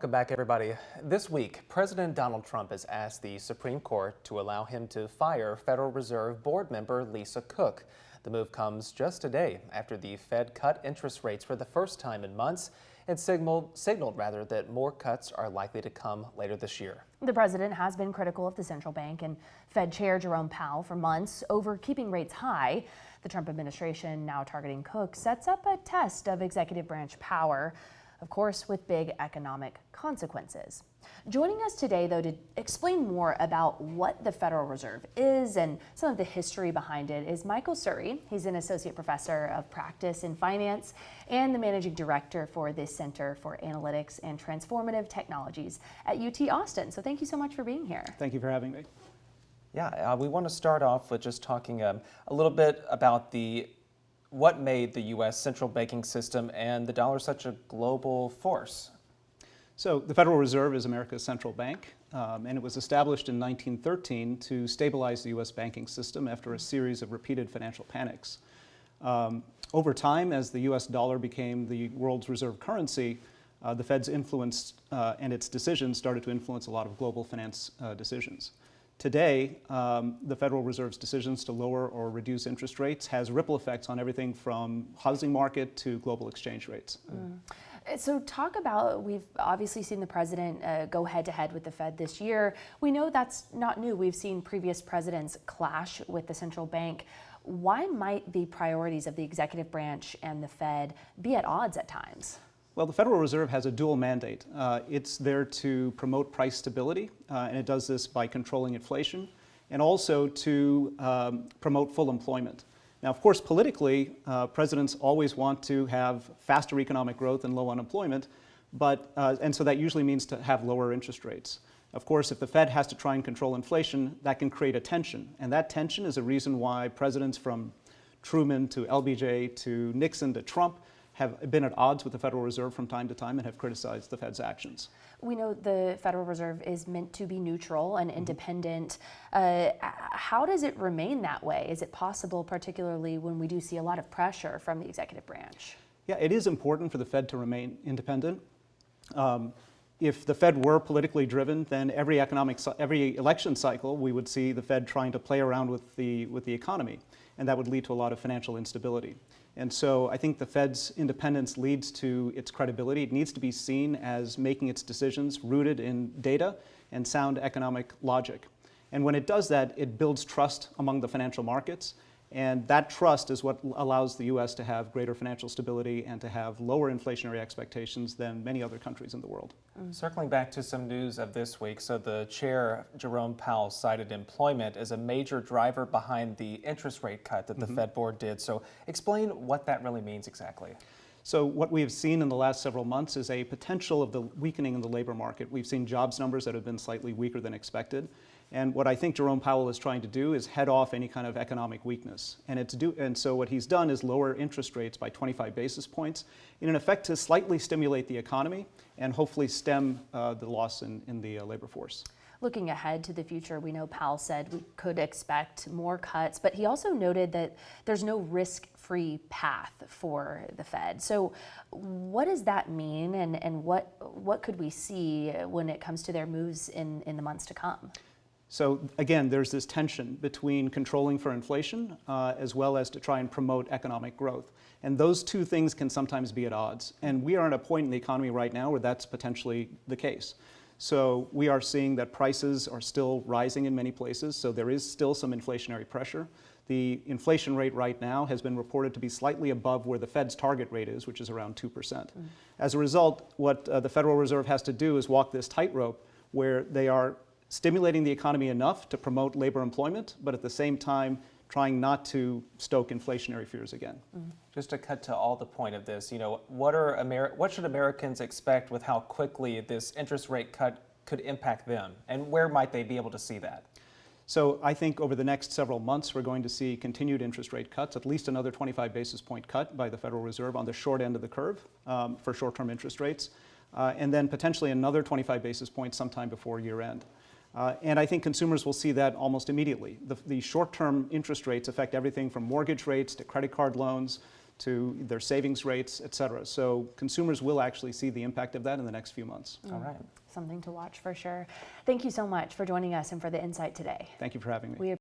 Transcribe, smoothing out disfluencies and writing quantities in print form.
Welcome back, everybody. This week, President Donald Trump has asked the Supreme Court to allow him to fire Federal Reserve Board member Lisa Cook. The move comes just a day after the Fed cut interest rates for the first time in months and signaled that more cuts are likely to come later this year. The president has been critical of the central bank and Fed Chair Jerome Powell for months over keeping rates high. The Trump administration, now targeting Cook, sets up a test of executive branch power, of course, with big economic consequences. Joining us today, though, to explain more about what the Federal Reserve is and some of the history behind it is Michael Sury. He's an associate professor of practice in finance and the managing director for the Center for Analytics and Transformative Technologies at UT Austin. So thank you so much for being here. Thank you for having me. Yeah, we want to start off with just talking a little bit about what made the U.S. central banking system and the dollar such a global force. So the Federal Reserve is America's central bank, and it was established in 1913 to stabilize the U.S. banking system after a series of repeated financial panics. Over time, as the U.S. dollar became the world's reserve currency, the Fed's influence and its decisions started to influence a lot of global finance decisions. Today, the Federal Reserve's decisions to lower or reduce interest rates has ripple effects on everything from housing market to global exchange rates. So talk about, we've obviously seen the president go head-to-head with the Fed this year. We know that's not new. We've seen previous presidents clash with the central bank. Why might the priorities of the executive branch and the Fed be at odds at times? Well, the Federal Reserve has a dual mandate. It's there to promote price stability, and it does this by controlling inflation, and also to promote full employment. Now, of course, politically, presidents always want to have faster economic growth and low unemployment, and so that usually means to have lower interest rates. Of course, if the Fed has to try and control inflation, that can create a tension, and that tension is a reason why presidents from Truman to LBJ to Nixon to Trump have been at odds with the Federal Reserve from time to time and have criticized the Fed's actions. We know the Federal Reserve is meant to be neutral and independent. How does it remain that way? Is it possible, particularly when we do see a lot of pressure from the executive branch? Yeah, it is important for the Fed to remain independent. If the Fed were politically driven, then every election cycle, we would see the Fed trying to play around with the economy, and that would lead to a lot of financial instability. And so I think the Fed's independence leads to its credibility. It needs to be seen as making its decisions rooted in data and sound economic logic. And when it does that, it builds trust among the financial markets. And that trust is what allows the U.S. to have greater financial stability and to have lower inflationary expectations than many other countries in the world. Circling back to some news of this week, so the chair, Jerome Powell, cited employment as a major driver behind the interest rate cut that the Fed board did. So explain what that really means exactly. So what we have seen in the last several months is a potential of the weakening in the labor market. We've seen jobs numbers that have been slightly weaker than expected. And what I think Jerome Powell is trying to do is head off any kind of economic weakness. And so what he's done is lower interest rates by 25 basis points in an effect to slightly stimulate the economy and hopefully stem the loss in the labor force. Looking ahead to the future, we know Powell said we could expect more cuts, but he also noted that there's no risk-free path for the Fed. So what does that mean, and what could we see when it comes to their moves in the months to come? So again, there's this tension between controlling for inflation as well as to try and promote economic growth. And those two things can sometimes be at odds. And we are at a point in the economy right now where that's potentially the case. So we are seeing that prices are still rising in many places, so there is still some inflationary pressure. The inflation rate right now has been reported to be slightly above where the Fed's target rate is, which is around 2%. As a result, what the Federal Reserve has to do is walk this tightrope where they are stimulating the economy enough to promote labor employment, but at the same time trying not to stoke inflationary fears again. Just to cut to all the point of this, what should Americans expect with how quickly this interest rate cut could impact them, and where might they be able to see that? So I think over the next several months, we're going to see continued interest rate cuts, at least another 25 basis point cut by the Federal Reserve on the short end of the curve for short-term interest rates, and then potentially another 25 basis points sometime before year end. And I think consumers will see that almost immediately. The short-term interest rates affect everything from mortgage rates to credit card loans to their savings rates, et cetera. So consumers will actually see the impact of that in the next few months. All right. Something to watch for sure. Thank you so much for joining us and for the insight today. Thank you for having me.